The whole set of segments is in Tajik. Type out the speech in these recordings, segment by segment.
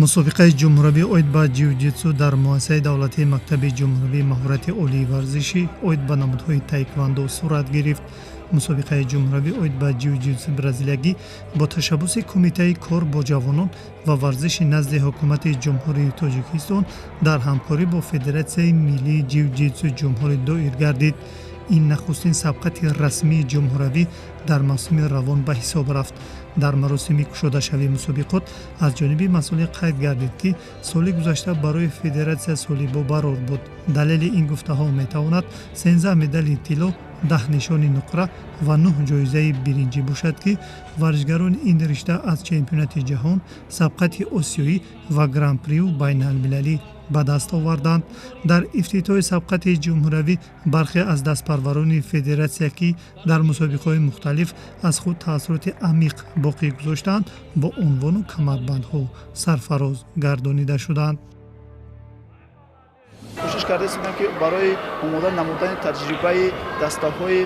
мусобиқаи ҷумҳуравӣ оид ба ҷиу-ҷитсу дар муассисаи давлатии Мактаби ҷумҳуравии маҳорати олии варзишӣ оид ба намудҳои таеквондо сурат гирифт. мусобиқаи ҷумҳуравӣ оид ба ҷиу-ҷитсу бразилиягӣ бо ташаббуси Кумитаи кор бо ҷавонон ва варзиши назди ҳукумати ҷумҳурии Тоҷикистон дар ҳамкорӣ бо Федератсияи миллии ҷиу-ҷитсу ҷумҳурӣ доир гардид. ин нахустин сабқати расмии ҷумҳуравӣ дар мавсими равон ба ҳисоб рафт. дар маросими кушодашавии мусобиқот аз ҷониби масъулин қайд гардид ки соли гузашта барои федератсия соли бобарор буд. далели ин гуфтаҳо метавонад 13 медали тилло, 10 нишони нуқра ва 9 ҷоизаи биринҷӣ бошад ки варзишгарони ин ришта аз чемпионати ҷаҳон, сабқати осиёӣ ва гран-прию байналмилалӣ ба даст оварданд. дар ифтитоҳи сабқати ҷумҳуравӣ бархе аз дастпарварони федератсия ки дар мусобиқаҳои мухталиф аз худ таъссуроти амиқ боқӣ гузоштаанд бо унвону камарбандҳо сарфароз гардонида шуданд. кӯшиш кардем ки барои омода намудани таҷрибаи дастаҳои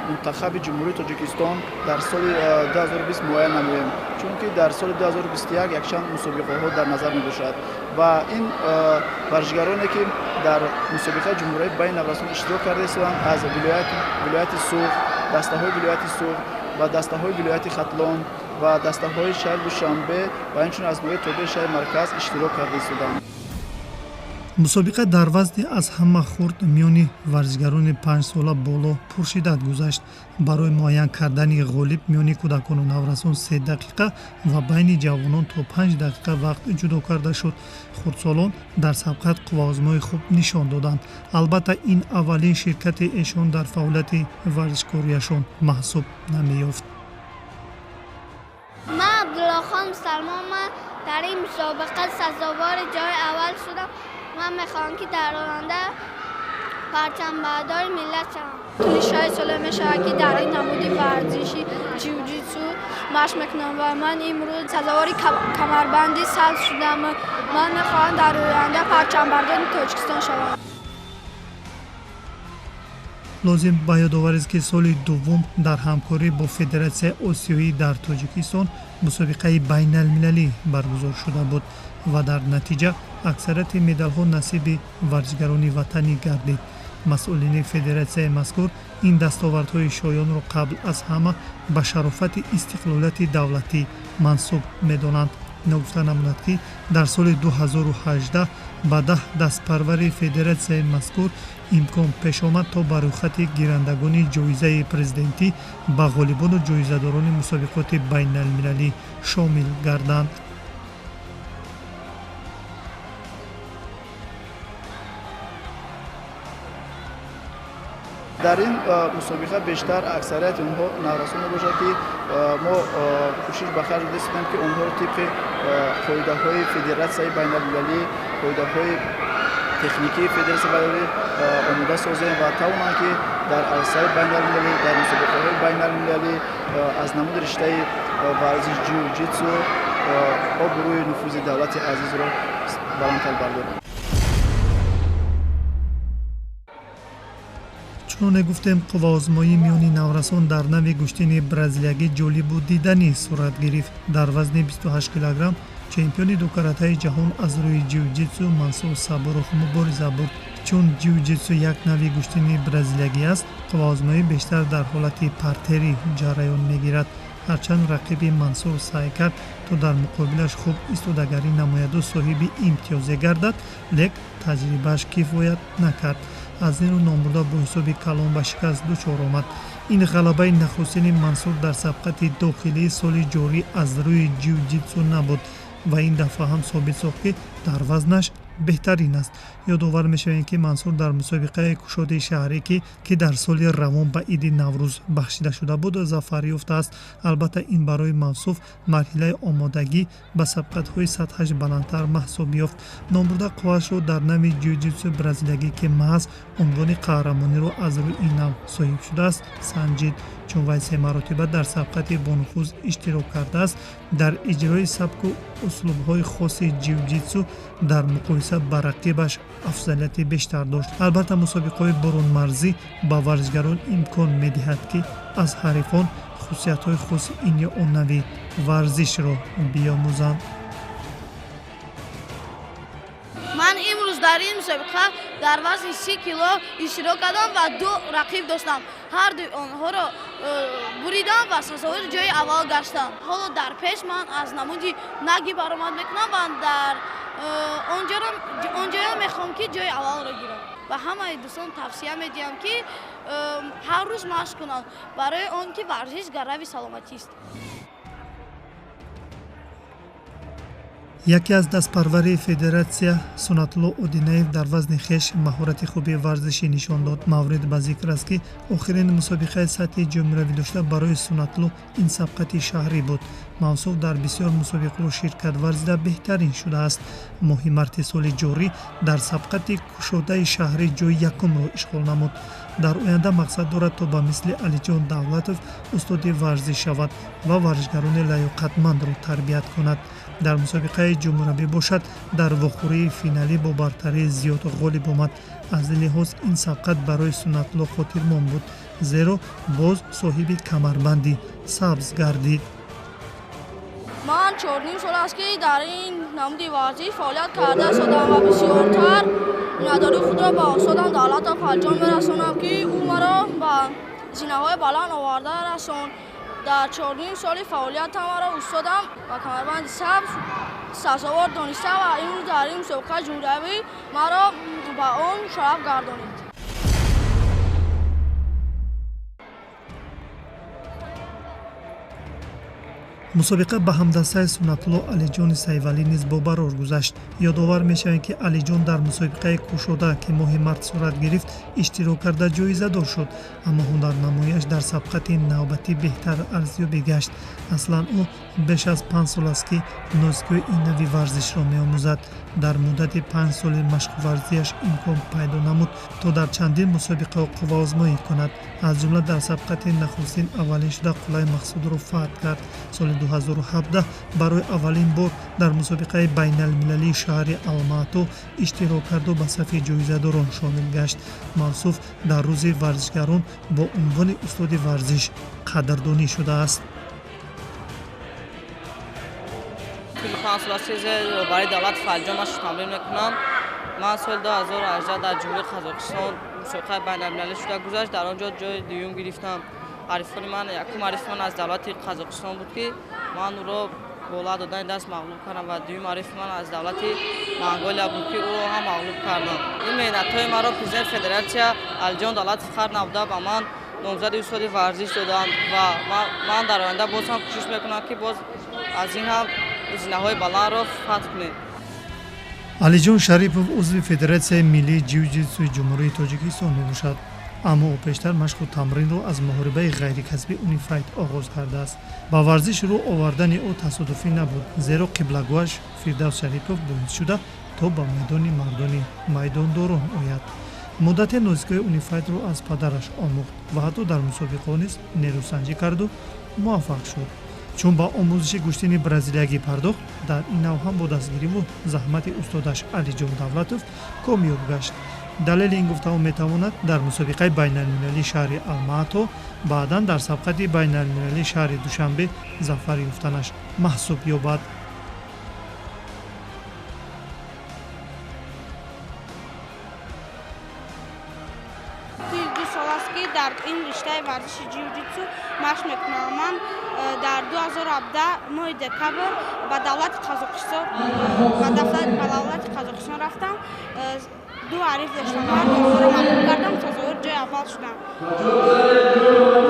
мунтахаби ҷумҳурии Тоҷикистон дар соли 2020 муайян намоем, чунки дар соли 2021 якчанд мусобиқаҳо дар назар мебошад ва ин варзишгароне ки дар мусобиқаи ҷумҳуравии байни наврасон иштирок карда истоданд аз вилояти Суғ, дастаҳои вилояти Суғ ва дастаҳои вилояти Хатлон ва дастаҳои шаҳри Душанбе ва инчунин аз ноҳияи тобеи шаҳри Марказ иштирок карда истоданд. мусобиқа дар вазни аз ҳама хурд миёни варзишгарони 5 сола боло пуршиддат гузашт. барои муайян кардани ғолиб миёни кӯдакону наврасон 3 дақиқа ва байни ҷавонон то 5 дақиқа вақт ҷудо карда шуд. хурдсолон дар сабқат қувваозмои хуб нишон доданд. албатта ин аввалин ширкати эшон дар фаъолияти варзишкорияшон маҳсуб намеёфт. من عبدالله مسلمان من در این مسابقه سزاوار جای اول شدم. من میخوام که در آینده پرچم بردار ملت شوم. طول 6 ساله میشه که در این نمود ورزشی جیوجیتسو مشق میکنم و من امروز سزاوار کمربندی سبز شدم. من میخوام در آینده پرچم بردار تاجیکستان شوم. лозим ба ёдоварист ки соли дуввум дар ҳамкорӣ бо Федератсияи осиёӣ дар Тоҷикистон мусобиқаи байналмилалӣ баргузор шуда буд ва дар натиҷа аксарияти медалҳо насиби варзишгарони ватанӣ гардид. масъулини федератсияи мазкур ин дастовардҳои шоёнро қабл аз ҳама ба шарофати истиқлолияти давлатӣ мансуб медонанд. нагуфта намудад ки дар соли 2018 ба 10 дастпарвари федератсияи мазкур имкон пеш омад то ба рӯйхати гирандагони ҷоизаи президентӣ ба ғолибону ҷоизадорони мусобиқоти байналмилалӣ шомил гарданд. дар ин мусобиқа бештар аксарияти онҳо наврасон мебошад ки мо кӯшиш ба харҷ додем ки онҳоро тибқи қоидаҳои федератсияи байналмилалӣ, қоидаҳои техникии федератсияи байналмилалӣ омода созем ва тавонанд ки дар арсаи байналмилалӣ, дар мусобиқаҳои байналмилалӣ аз намуди риштаи варзиш ҷиу-ҷитсу обрӯи нуфузи давлати азизро баландтар бардоранд. чуноне гуфтем қувваозмоии миёни наврасон дар нави гӯштини бразилиягӣ ҷолибу диданӣ сурат гирифт. дар вазни 28 килограмм чемпиони ду каратаи ҷаҳон аз рӯи ҷиу-ҷитсу Мансур Сабуров мубориза бурд. чун ҷиу-ҷитсу як нави гӯштини бразилиягӣ аст, қувваозмоӣ бештар дар ҳолати партерӣ ҷараён мегирад. ҳарчанд рақиби Мансур саъй кард то дар муқобилаш хуб истодагарӣ намояду соҳиби имтиёзе гардад, лек таҷрибааш кифоят накард. аз ин рӯ номбурда бо ҳисоби калон ба шикаст дучор омад. ин ғалабаи нахустини Мансур дар сабқати дохилии соли ҷорӣ аз рӯи ҷиу-ҷитсу набуд ва ин дафъа ҳам собит сохт ки дар вазнаш беҳтарин аст. ёдовар мешавем ки Мансур дар мусобиқаи кушоди шаҳрӣ ки дар соли равон ба иди Наврӯз бахшида шуда буд зафар ёфтааст. албатта ин барои мавсуф марҳилаи омодагӣ ба сабқатҳои сатҳаш баландтар маҳсуб ёфт. номбурда қувваашро дар нави ҷиу-ҷитсу бразилиягӣ ки маҳз унвони қаҳрамониро аз рӯи ин нав соҳиб шудааст санҷид, чун вай 3 маротиба дар сабқати бонуфуз иштирок кардааст. дар иҷрои сабку услубҳои хоси ҷиу-ҷитсу дар муқоиса ба рақибаш афзалияти бештар дошт. албатта мусобиқаҳои боронмарзӣ ба варзишгарон имкон медиҳад ки аз ҳарифон хусусиятҳои хоси ин ё он нави варзишро биомӯзанд. дар ин мусобиқа дар вазни 30 кило иштирок кардам ва 2 рақиб доштам. ҳар ду онҳоро буридам ва сазовори ҷои аввал гаштам. ҳоло дар пеш ман аз намуди наги баромад мекунам ва дар онҷоя мехоҳам ки ҷои аввалро гирам. ва ҳамаи дӯстон тавсия медиҳам ки ҳар рӯз машқ кунанд, барои он ки варзиш гарави саломатист. яке аз дастпарвари федератсия Сунатулло Одинаев дар вазни хеш маҳорати хуби варзишӣ нишон дод. маврид ба зикр аст ки охирин мусобиқаи сатҳи ҷумҳуравӣ дошта барои Сунатулло ин сабқати шаҳрӣ буд. мавсуф дар бисёр мусобиқаҳо ширкат варзида беҳтарин шудааст. моҳи марти соли ҷорӣ дар сабқати кушодаи шаҳрӣ ҷои якумро ишғол намуд. дар оянда мақсад дорад то ба мисли Алиҷон Давлатов устоди варзиш шавад ва варзишгарони лаёқатмандро тарбият кунад. дар мусобиқаи ҷумҳуравӣ бошад дар вохӯрии финалӣ бо бартарии зиёд ғолиб омад. аз ин лиҳоз ин сабқат барои Сунатулло хотирмон буд, зеро боз соҳиби камарбанди сабз гардид. ман 4 сол аст ки дар ин намуди варзиш фаъолият карда истодам ва бисёртар миnnatdori худро ба устодам Давлатов Алиҷон мерасонам ки ӯ маро ба зинаҳои баланд оварда расон. дар 4 соли фаъолиятам маро устодам ва камарбанди сабз сазовор дониста ва имрӯз дар ин мусобиқаи ҷумҳуравӣ маро ба он шараф гардонид. мусобиқа ба ҳамдастаи Сунатулло Алиҷони Сайвалӣ низ бобарор гузашт. ёдовар мешавем ки Алиҷон дар мусобиқаи кушода ки моҳи март сурат гирифт иштирок карда ҷоизадор шуд, аммо ҳунарнамояш дар сабқати навбатӣ беҳтар арзёбӣ гашт. аслан ӯ беш аз 5 сол аст ки нозикҳои ин нави варзишро меомӯзад. дар муддати 5 соли машқварзиаш имкон пайдо намуд то дар чандин мусобиқаҳо қувваозмоӣ кунад. аз ҷумла дар сабқати нахустин аввалин шуда Қуллаи Мақсудро фатҳ кард. соли 2017 барои аввалин бор дар мусобиқаи байналмилалии шаҳри Алмато иштирок карду ба сафи ҷоизадорон шомил гашт. мавсуф дар рӯзи варзишгарон бо унвони устоди варзиш қадрдонӣ шудааст. барои Давлатов Алиҷон машқ тамрин мекунам. ман соли 2018 дар ҷумҳурии Қазоқистон мусобиқаи байналмилалӣ шуда гузашт. дар он ҷо ҷои дуюм гирифтам. ҳарифони ман якум ҳарифи ман аз давлати Қазоқистон буд ки ман ӯро бола додани даст мағлуб кардам ва дуюм ҳарифи ман аз давлати Монголия буд ки ӯро ҳам мағлуб кардам. ин меҳнатҳои маро президент федератсия Алиҷон Давлатов қар навда ба ман номзади устоди варзиш доданд ва ман дар оянда боз ҳам кӯшиш мекунам ки боз аз ин ҳам зинаҳои баландро фатҳ кунем. Алиҷон Шарипов узви Федератсияи миллии ҷиу-ҷитсуи ҷумҳурии Тоҷикистон мебошад, аммо ӯ пештар машқу тамринро аз моҳорибаи ғайрикасбӣ Униfied оғоз кардааст. ба варзиш рӯ овардани ӯ тасодуфӣ набуд, зеро қиблагӯаш Фирдавс Шарипов боис шуда то ба майдони мардони майдондорон ояд. муддате нозикҳои Униfiedро аз падараш омӯхт ва ҳатто дар мусобиқаҳо низ нерӯсанҷӣ карду муваффақ шуд. чун ба омӯзиши гӯштини бразилиягӣ пардохт, дар ин нав ҳам бо дастгириву заҳмати устодаш Алиҷон Давлатов комёб гашт. далели ин гуфтаҳо метавонад дар мусобиқаи байналмилалии шаҳри Алмато баъдан дар сабқати байналмилалии шаҳри Душанбе зафар ёфтанаш маҳсуб ёбад. дар ин риштаи варзиши ҷиу-ҷитсу машқ мекунам. ман дар 2017 моҳи декабр ба давлати Қазоқистон рафтам. 2 ҳариф доштам. ҳар дуро мағлуб кардам, сазовори ҷои аввал шудам.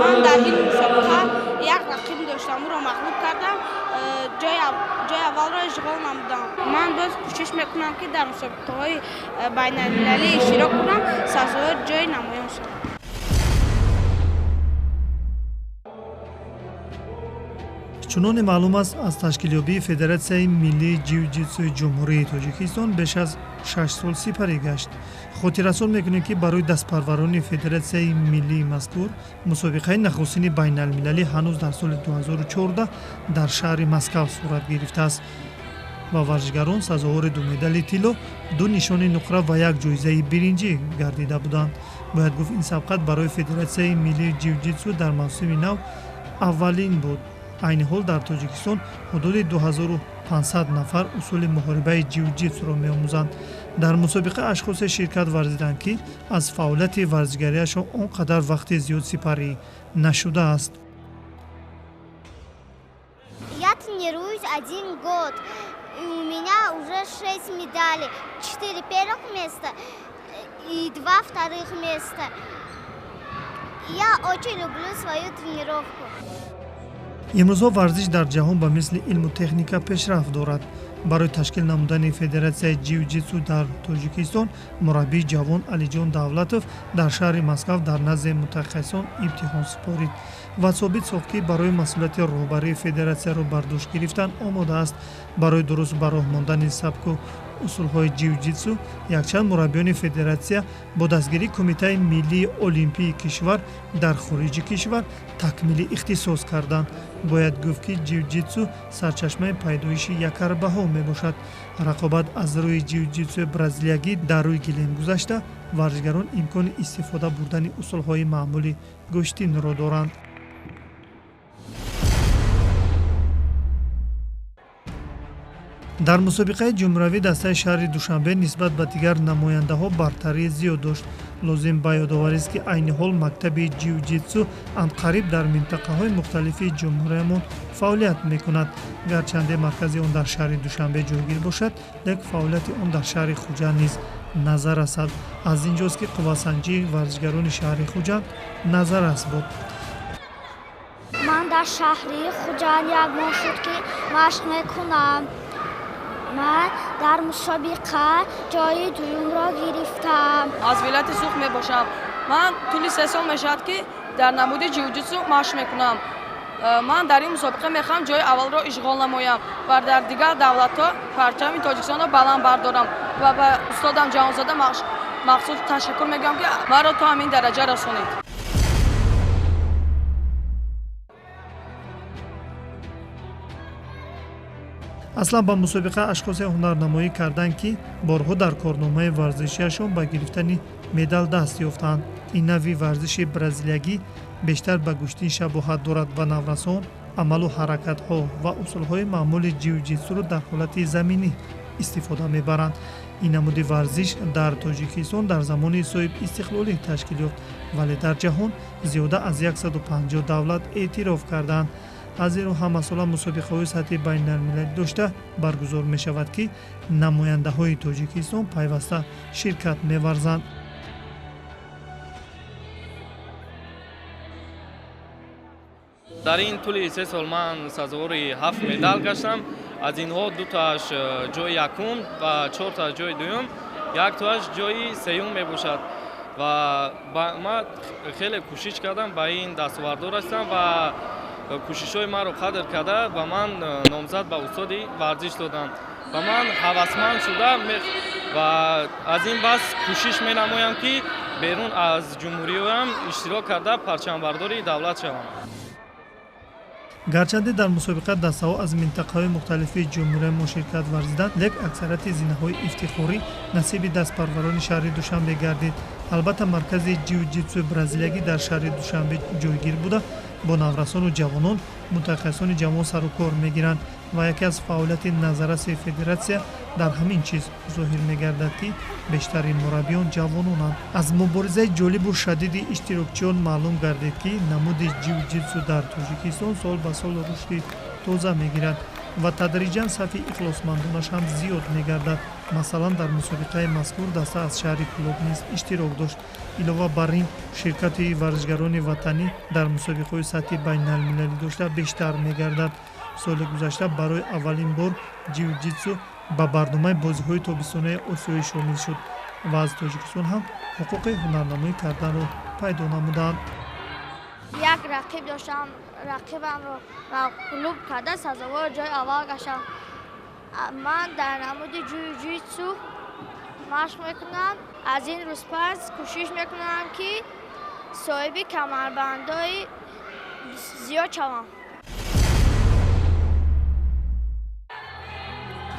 ман дар ин мусобиқа як рақиб доштам, ӯро мағлуб кардам, ҷои аввалро ишғол намудам. ман боз кӯшиш мекунам ки дар мусобиқаҳои байналмилалӣ иштирок кунам, сазовори ҷои намоён шавам. чуноне маълум аст, аз ташкилёбии Федератсияи миллии ҷиу-ҷитсуи ҷумҳурии Тоҷикистон беш аз 6 сол сипарӣ гашт. хотиррасон мекунем ки барои дастпарварони Федератсияи миллии мазкур мусобиқаи нахустини байналмилалӣ ҳанӯз дар соли 2014 дар шаҳри Москав сурат гирифтааст ва варзишгарон сазовори 2 медали тилло, 2 нишони нуқра ва 1 ҷоизаи биринҷӣ гардида буданд. бояд гуфт ин сабқат барои Федератсияи миллии ҷиу-ҷитсу дар мавсими нав аввалин буд. айни ҳол дар Тоҷикистон ҳудуди 2500 нафар усули муҳорибаи ҷиу-ҷитсуро меомӯзанд. дар мусобиқа ашхосе ширкат варзиданд ки аз фаъолияти варзишгариашон он қадар вақти зиёд сипарӣ нашудааст. Я тренируюсь 1 год, и у меня уже 6 медалей, 4 первых места и 2 вторых места. Я очень люблю свою тренировку. имрӯзҳо варзиш дар ҷаҳон ба мисли илму техника пешрафт дорад. барои ташкил намудани федератсияи ҷиу-ҷитсу дар тоҷикистон мураббии ҷавон Алиҷон Давлатов дар шаҳри Москав дар назди мутахассисон имтиҳон супорид ва собит сохт ки барои масъулияти роҳбарии федератсияро бардошт гирифтан омода аст. барои дуруст ба роҳ мондани сабку усулҳои ҷиу-ҷитсу якчанд мураббиёни федератсия бо дастгирии кумитаи миллии олимпии кишвар дар хориҷи кишвар такмили ихтисос карданд. бояд гуфт ки ҷиу-ҷитсу сарчашмаи пайдоиши якарбаҳо мебошад. рақобат аз рӯи ҷиу-ҷитсуи бразилиягӣ дар рӯи гилем гузашта варзишгарон имкони истифода бурдани усулҳои маъмули гӯштинро доранд. дар мусобиқаи ҷумҳуравӣ дастаи шаҳри душанбе нисбат ба дигар намояндаҳо бартарии зиёд дошт. лозим ба ёдоварист ки айни ҳол мактаби ҷиу-ҷитсу анқариб дар минтақаҳои мухталифи ҷумҳуриямон фаъолият мекунад. гарчанде маркази он дар шаҳри душанбе ҷойгир бошад, лек фаъолияти он дар шаҳри хуҷанд низ назар расад. аз ин ҷост ки қувватсанҷии варзишгарони шаҳри хуҷанд назаррас буд. من در شهری خوجند 1 ماه شد که مشق میکنم. من در مسابقه جای دوم را گرفتم. аз вилояти Сух мебошам. ман тӯли 3 сол мешавад ки дар намуди ҷиу-ҷитсу машқ мекунам. ман дар ин мусобиқа мехоҳам ҷои аввалро ишғол намоям ва дар дигар давлатҳо парчами Тоҷикистонро баланд бардорам ва ба устодам Ҷаҳонзода махсус ташаккур мегӯям ки маро то ҳамин дараҷа расонид. аслан ба мусобиқа ашхосе ҳунарнамоӣ карданд ки борҳо дар корномаи варзишиашон ба гирифтани медал даст ёфтанд. ин нави варзиши бразилиягӣ бештар ба гӯштин шабоҳат дорад ва наврасон амалу ҳаракатҳо ва усулҳои маъмули ҷиу-ҷитсуро дар ҳолати заминӣ истифода мебаранд. ин намуди варзиш дар тоҷикистон дар замони соҳиб истиқлолӣ ташкил ёфт, вале дар ҷаҳон зиёда аз 150 давлат эътироф карданд. аз ин рӯ ҳамасола мусобиқаҳои сатҳи байналмилалӣ дошта баргузор мешавад ки намояндаҳои тоҷикистон пайваста ширкат меварзанд. дар ин тӯли 3 сол ман сазовори 7 медал гаштам. аз инҳо 2тааш ҷои якум ва 4тааш ҷои дуюм, 1тааш ҷои сеюм мебошад ва ман хеле кӯшиш кардам ба ин дастовардор ҳастам ва кӯшишҳои маро қадр карда ба ман номзад ба устоди варзиш доданд ва ман ҳавасманд шуда ва аз ин бас кӯшиш менамоям ки берун аз ҷумҳуриям иштирок карда парчамбардори давлат шавам. гарчанде дар мусобиқа дастаҳо аз минтақаҳои мухталифи ҷумҳуриямон ширкат варзиданд, лек аксарияти зинаҳои ифтихорӣ насиби дастпарварони шаҳри душанбе гардид. албатта маркази ҷиу-ҷитсуи бразилиягӣ дар шаҳри душанбе ҷойгир буда бо наврасону ҷавонон мутахассисони ҷавон сару кор мегиранд ва яке аз фаъолияти назарраси федератсия дар ҳамин чиз зоҳир мегардад ки бештари мураббиён ҷавононанд. аз муборизаи ҷолибу шадиди иштирокчиён маълум гардид ки намуди ҷиу-ҷитсу дар тоҷикистон сол ба сол рушди тоза мегирад ва тадриҷан сафи ихлосмандонаш ҳам зиёд мегардад. масалан дар мусобиқаи мазкур даста аз шаҳри Кӯлоб низ иштирок дошт. илова бар ин ширкати варзишгарони ватанӣ дар мусобиқаҳои сатҳи байналмилалӣ дошта бештар мегардад. соли гузашта барои аввалин бор ҷиу-ҷитсу ба барномаи бозиҳои тобистонаи осиё шомил шуд ва аз Тоҷикистон ҳам ҳуқуқи ҳунарнамоӣ карданро пайдо намуданд. یک رقیب داشتم، رقیبم رو مغلوب کرده سزاوار جای اول گشتم. من در نمود جیو-جیتسو مشق میکنم. از این روز پس کوشش میکنم که صاحب کمربندهای زیاد شوم.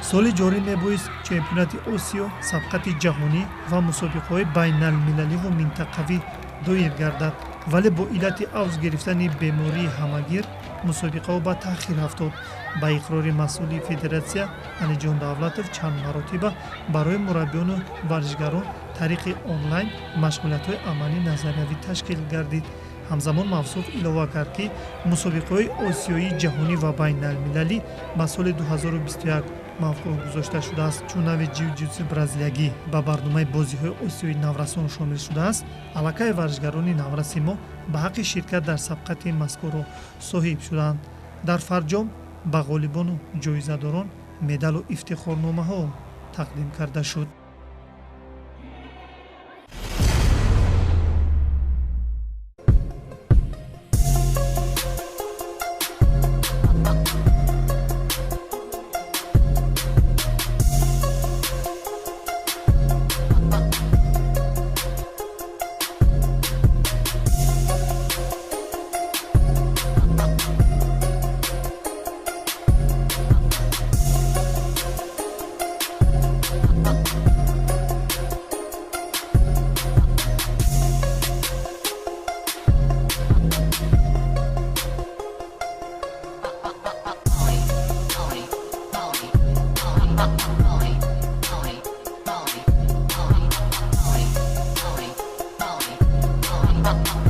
соли ҷорӣ мебоист чемпионати осиё, сабқати ҷаҳонӣ ва мусобиқаҳои байналмилаливу минтақавӣ доир гардад, вале бо иллати авз гирифтани бемории ҳамагир мусобиқао ба таъхир рафтод. Ба иқрори масъули федератсия Алиҷон Давлатов чанд маротиба барои мураббиёну варзишгарон тариқи онлайн машғулиятҳои амалӣ назариявӣ ташкил гардид. ҳамзамон мавсуф илова кард ки мусобиқаҳои осиёӣ ҷаҳонӣ ва байналмилалӣ ба соли 2021 мавқӯъ гузошта шудааст. чун нави ҷиу-ҷитсу бразилиягӣ ба барномаи бозиҳои осиёи наврасон шомил шудааст, аллакай варзишгарони навраси мо ба ҳаққи ширкат дар сабқати мазкурро соҳиб шуданд. дар фарҷом ба ғолибону ҷоизадорон медалу ифтихорномаҳо тақдим карда шуд. Bye.